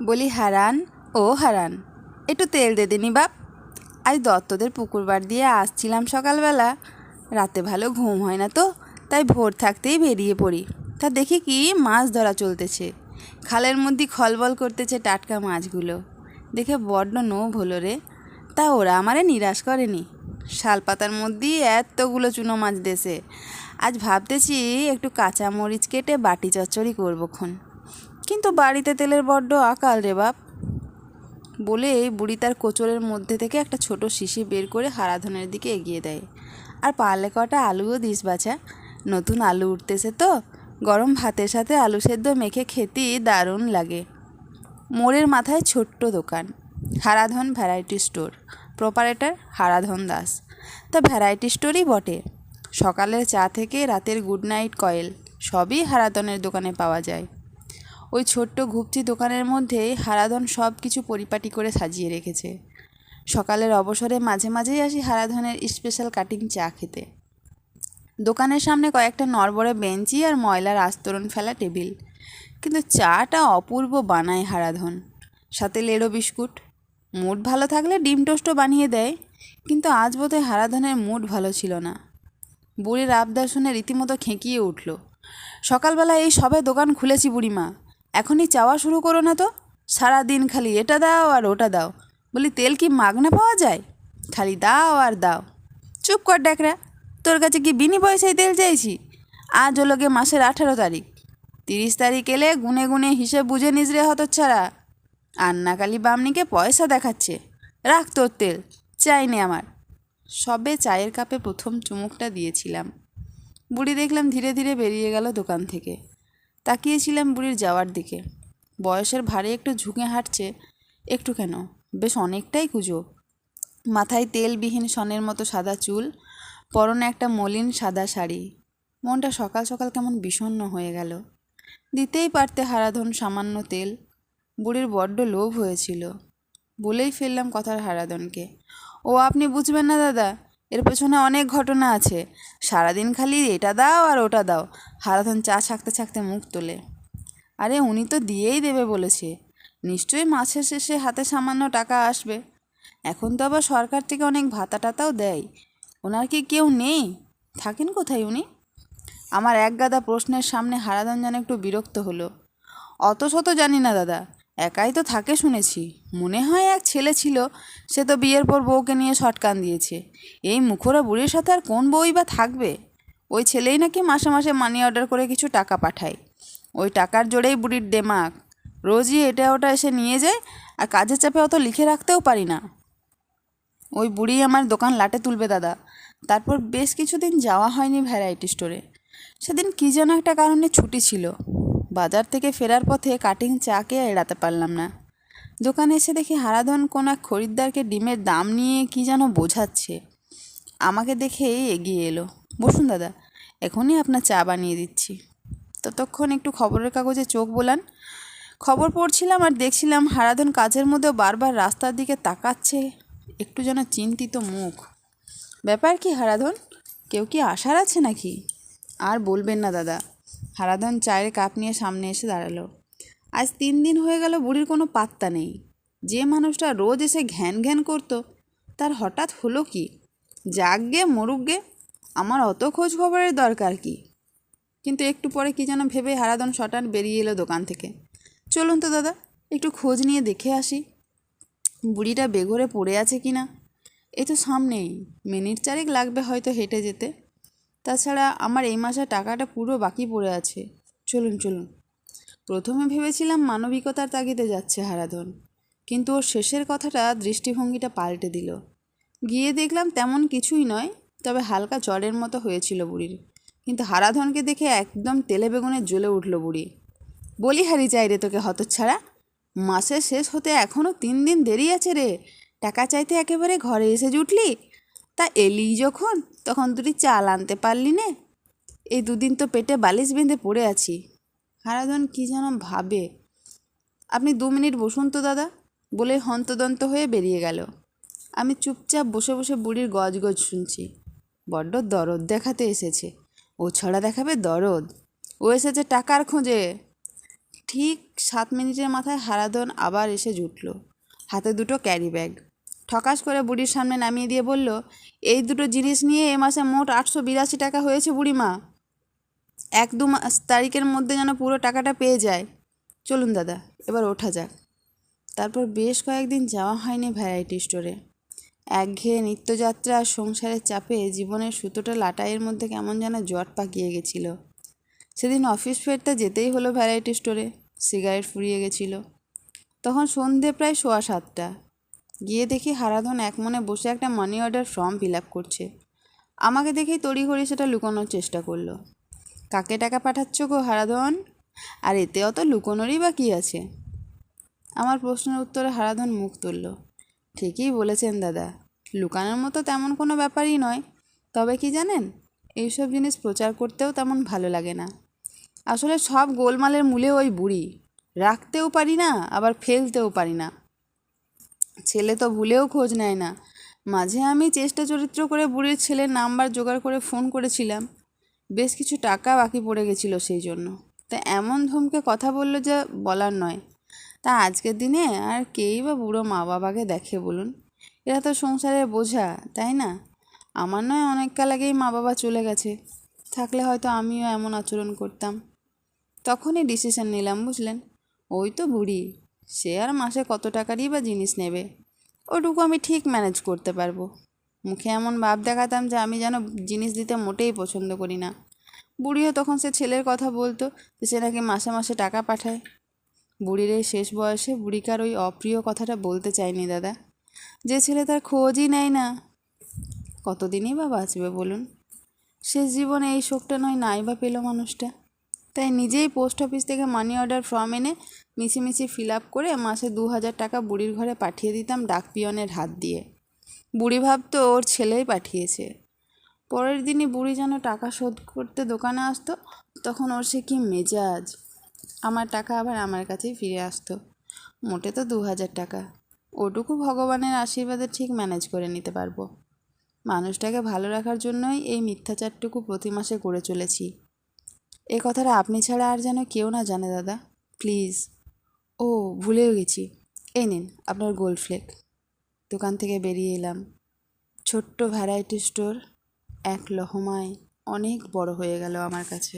বলি, হারান ও হারান, একটু তেল দে দিনি বাপ। আজ দত্তদের পুকুর পাড় দিয়ে আসছিলাম সকালবেলা, রাতে ভালো ঘুম হয় না তো, তাই ভোর থাকতেই বেরিয়ে পড়ি। তা দেখি কি মাছ ধরা চলতেছে, খালের মধ্যে খলবল করতেছে টাটকা মাছগুলো, দেখে বড্ড নোভ হলো রে। তা ওরা আমারে নিরাশ করেনি, শালপাতার মধ্যেই এতগুলো চুনো মাছ দেশে। আজ ভাবতেছি একটু কাঁচা মরিচ কেটে বাটি চচ্চড়ি করবো খন, কিন্তু বাড়িতে তেলের বড্ড আকাল রে বাপ। বলে এই বুড়ি তার কোচরের মধ্যে থেকে একটা ছোট শিশি বের করে হারাধনের দিকে এগিয়ে দেয়। আর পারলে কটা আলুও দিস বাছা, নতুন আলু উঠতেছে তো, গরম ভাতের সাথে আলু সেদ্ধ মেখে খেতেই দারুণ লাগে। মোড়ের মাথায় ছোট্ট দোকান, Haradhan variety store, proprietor Haradhan Das. তা ভ্যারাইটি স্টোরই বটে, সকালের চা থেকে রাতের গুড নাইট কয়েল সবই হারাধনের দোকানে পাওয়া যায়। ওই ছোট্ট ঘুপচি দোকানের মধ্যেই হারাধন সব কিছু পরিপাটি করে সাজিয়ে রেখেছে। সকালের অবসরে মাঝে মাঝেই আসি হারাধনের স্পেশাল কাটিং চা খেতে। দোকানের সামনে কয়েকটা নড়বড়ে বেঞ্চি আর ময়লার আস্তরণ ফেলা টেবিল, কিন্তু চাটা অপূর্ব বানায় হারাধন, সাথে লেড়ো বিস্কুট। মুড ভালো থাকলে ডিম টোস্টও বানিয়ে দেয়, কিন্তু আজ বোধহয় হারাধনের মুড ভালো ছিল না। বুড়ির আবদার শুনে রীতিমতো খেঁকিয়ে উঠল। সকালবেলা এই সবে দোকান খুলেছি বুড়িমা, এখনই চাওয়া শুরু করো না তো, সারা দিন খালি এটা দাও আর ওটা দাও। বলি, তেল কি মাগনা পাওয়া যায়? খালি দাও আর দাও। চুপ কর ড্যাকরা, তোর কাছে কি বিনি পয়সায় তেল চাইছি? আজ হলো গে মাসের 18 তারিখ, 30 তারিখ এলে গুনে গুনে হিসেব বুঝে নিস রে হতচ্ছাড়া। আন্নাকালি বামনিকে পয়সা দেখাচ্ছে, রাখ তোর তেল, চাই নে আমার। সবে চায়ের কাপে প্রথম চুমুকটা দিয়েছিলাম, বুড়ি দেখলাম ধীরে ধীরে বেরিয়ে গেল দোকান থেকে। তাকিয়েছিলাম বুড়ির যাওয়ার দিকে, বয়সের ভারে একটু ঝুঁকে হাঁটছে। একটু কেন, বেশ অনেকটাই কুঁজো। মাথায় তেলবিহীন সনের মতো সাদা চুল, পরনে একটা মলিন সাদা শাড়ি। মনটা সকাল সকাল কেমন বিষণ্ণ হয়ে গেল। দিতেই পারতে হারাধন সামান্য তেল, বুড়ির বড্ড লোভ হয়েছিল। বলেই ফেললাম কথার হারাধনকে, ও আপনি বুঝবেন না দাদা, এর পেছনে অনেক ঘটনা আছে, সারাদিন খালি এটা দাও আর ওটা দাও। হারাধন চা ছাকতে ছাকতে মুখ তোলে। আরে উনি তো দিয়েই দেবে বলেছে, নিশ্চয়ই মাসের শেষে হাতে সামান্য টাকা আসবে। এখন তো আবার সরকার থেকে অনেক ভাতা টাতাও দেয়। ওনার কি কেউ নেই? থাকেন কোথায় উনি? আমার একগাদা প্রশ্নের সামনে হারাধন যেন একটু বিরক্ত হলো। অত শত জানি না দাদা, একাই তো থাকে শুনেছি। মনে হয় এক ছেলে ছিল, সে তো বিয়ের পর বউকে নিয়ে শটকান দিয়েছে। এই মুখোরা বুড়ির সাথে আর কোন বউই বা থাকবে? ওই ছেলেই নাকি মাসে মাসে মানি অর্ডার করে কিছু টাকা পাঠায়। ওই টাকার জোরেই বুড়ির দেমাক, রোজই এটা ওটা এসে নিয়ে যায়, আর কাজের চাপে অত লিখে রাখতেও পারি না। ওই বুড়ি আমার দোকান লাটে তুলবে দাদা। তারপর বেশ কিছুদিন যাওয়া হয়নি ভ্যারাইটি স্টোরে। সেদিন কী যেন একটা কারণে ছুটি ছিল। বাজার থেকে ফেরার পথে কাটিং চাকে এড়াতে পারলাম না। দোকানে এসে দেখি হারাধন কোন এক খরিদ্দারকে ডিমের দাম নিয়ে কী যেন বোঝাচ্ছে। আমাকে দেখে এগিয়ে এলো, বসুন দাদা, এখনই আপনার চা বানিয়ে দিচ্ছি। ততক্ষণ একটু খবরের কাগজে চোখ বোলান। খবর পড়ছিলাম আর দেখছিলাম হারাধন কাজের মধ্যেও বারবার রাস্তার দিকে তাকাচ্ছে, একটু যেন চিন্তিত মুখ। ব্যাপার কি হারাধন, কেউ কি আসার আছে নাকি? আর বলবেন না দাদা। হারাধন চায়ের কাপ নিয়ে সামনে এসে দাঁড়ালো। আজ 3 দিন হয়ে গেল বুড়ির কোনো পাত্তা নেই। যে মানুষটা রোজ এসে ঘ্যান ঘ্যান করতো, তার হঠাৎ হলো কি? যাক গে মরুক গে, আমার অত খোঁজ খবরের দরকার কি? কিন্তু একটু পরে কি যেন ভেবে হারাধন শটান বেরিয়ে এলো দোকান থেকে। চলুন তো দাদা, একটু খোঁজ নিয়ে দেখে আসি বুড়িটা বেঘরে পড়ে আছে কি না। এই তো সামনেই, মিনিট 4 লাগবে হয়তো হেঁটে যেতে। তাছাড়া আমার এই মাসে টাকাটা পুরো বাকি পড়ে আছে। চলুন চলুন। প্রথমে ভেবেছিলাম মানবিকতার তাগিদে যাচ্ছে হারাধন, কিন্তু ওর শেষের কথাটা দৃষ্টিভঙ্গিটা পাল্টে দিল। গিয়ে দেখলাম তেমন কিছুই নয়, তবে হালকা জ্বরের মতো হয়েছিল বুড়ির। কিন্তু হারাধনকে দেখে একদম তেলে বেগুনে জ্বলে উঠল বুড়ি। বলি, হারি চাই রে তোকে হতচ্ছাড়া, মাসের শেষ হতে এখনও 3 দিন দেরি আছে রে, টাকা চাইতে একেবারে ঘরে এসে জুটলি। তা এলি যখন, তখন তুই চাল আনতে পারলি নে। এই 2 দিন তো পেটে বালিশ বেঁধে পড়ে আছি। হারাধন কী যেন ভাবে। আপনি 2 মিনিট বসুন তো দাদা, বলে হন্তদন্ত হয়ে বেরিয়ে গেল। আমি চুপচাপ বসে বসে বুড়ির গজগজ শুনছি। বড্ড দরদ দেখাতে এসেছে, ও ছড়া দেখাবে দরদ। ও এসেছে টাকার খোঁজে। ঠিক 7 মিনিটের মাথায় হারাধন আবার এসে জুটল, হাতে দুটো ক্যারি ব্যাগ। ঠকাস করে বুড়ির সামনে নামিয়ে দিয়ে বলল, এই দুটো জিনিস নিয়ে এ মাসে মোট 882 টাকা হয়েছে বুড়িমা। 1-2 তারিখের মধ্যে যেন পুরো টাকাটা পেয়ে যায়। চলুন দাদা, এবার ওঠা যাক। তারপর বেশ কয়েকদিন যাওয়া হয়নি ভ্যারাইটি স্টোরে। একঘেয়ে নিত্যযাত্রা আর সংসারের চাপে জীবনের সুতোটা লাটাইয়ের মধ্যে কেমন যেন জট পাকিয়ে গেছিল। সেদিন অফিস ফেরতে যেতেই হলো ভ্যারাইটি স্টোরে। সিগারেট ফুরিয়ে গেছিল। তখন সন্ধে প্রায় 6:15। গিয়ে দেখি হারাধন একমনে বসে একটা money order form fill up করছে। আমাকে দেখেই তড়িঘড়ি সেটা লুকোনোর চেষ্টা করলো। কাকে টাকা পাঠাচ্ছ গো হারাধন? আর এতে অত লুকোনোরই বা কী আছে? আমার প্রশ্নের উত্তরে হারাধন মুখ তুলল। ঠিকই বলেছেন দাদা, লুকানোর মতো তেমন কোনো ব্যাপারই নয়। তবে কি জানেন, এইসব জিনিস প্রচার করতেও তেমন ভালো লাগে না। আসলে সব গোলমালের মূলে ওই বুড়ি। রাখতেও পারি না, আবার ফেলতেও পারি না। ছেলে তো ভুলেও খোঁজ নেয় না। মাঝে আমি চেষ্টা চরিত্র করে বুড়ির ছেলের নাম্বার জোগাড় করে ফোন করেছিলাম। বেশ কিছু টাকা বাকি পড়ে গেছিল সেই জন্য। তা এমন ধমকে কথা বলল যা বলার নয়। তা আজকের দিনে আর কেই বা বুড়ো মা বাবাকে দেখে বলুন? এরা তো সংসারের বোঝা, তাই না? আমার নয় অনেক কাল আগেই মা বাবা চলে গেছে। থাকলে হয়তো আমিও এমন আচরণ করতাম। তখনই ডিসিশন নিলাম, বুঝলেন? ওই তো বুড়ি, সে আর মাসে কত টাকারই বা জিনিস নেবে, ওটুকু আমি ঠিক ম্যানেজ করতে পারবো। মুখে এমন ভাব দেখাতাম যে আমি যেন জিনিস দিতে মোটেই পছন্দ করি না। বুড়িও তখন সে ছেলের কথা বলতো যে সে নাকি মাসে মাসে টাকা পাঠায়। বুড়ির এই শেষ বয়সে বুড়িকার ওই অপ্রিয় কথাটা বলতে চাইনি দাদা। যে ছেলে তার খোঁজই নেয় না, কতদিনই বা বাঁচবে বলুন? শেষ জীবনে এই শোকটা নাই বা পেল মানুষটা। তাই নিজেই পোস্ট অফিস থেকে মানি অর্ডার ফর্ম এনে মিছিমিছি ফিল আপ করে মাসে 2000 টাকা বুড়ির ঘরে পাঠিয়ে দিতাম ডাক পিয়নের হাত দিয়ে। বুড়ি ভাবতো ওর ছেলেই পাঠিয়েছে। পরের দিনই বুড়ি যেন টাকা শোধ করতে দোকানে আসতো, তখন ওর সে কি মেজাজ! আমার টাকা আবার আমার কাছেই ফিরে আসতো। মোটে তো 2000 টাকা, ওটুকু ভগবানের আশীর্বাদে ঠিক ম্যানেজ করে নিতে পারবো। মানুষটাকে ভালো রাখার জন্যই এই মিথ্যাচারটুকু প্রতি মাসে করে চলেছি। এ কথাটা আপনি ছাড়া আর যেন কেউ না জানে দাদা, প্লিজ। ও, ভুলেও গেছি, এই নিন আপনার গোল্ড ফ্লেক। দোকান থেকে বেরিয়ে এলাম। ছোট্ট ভ্যারাইটি স্টোর এক লহমায় অনেক বড় হয়ে গেল আমার কাছে।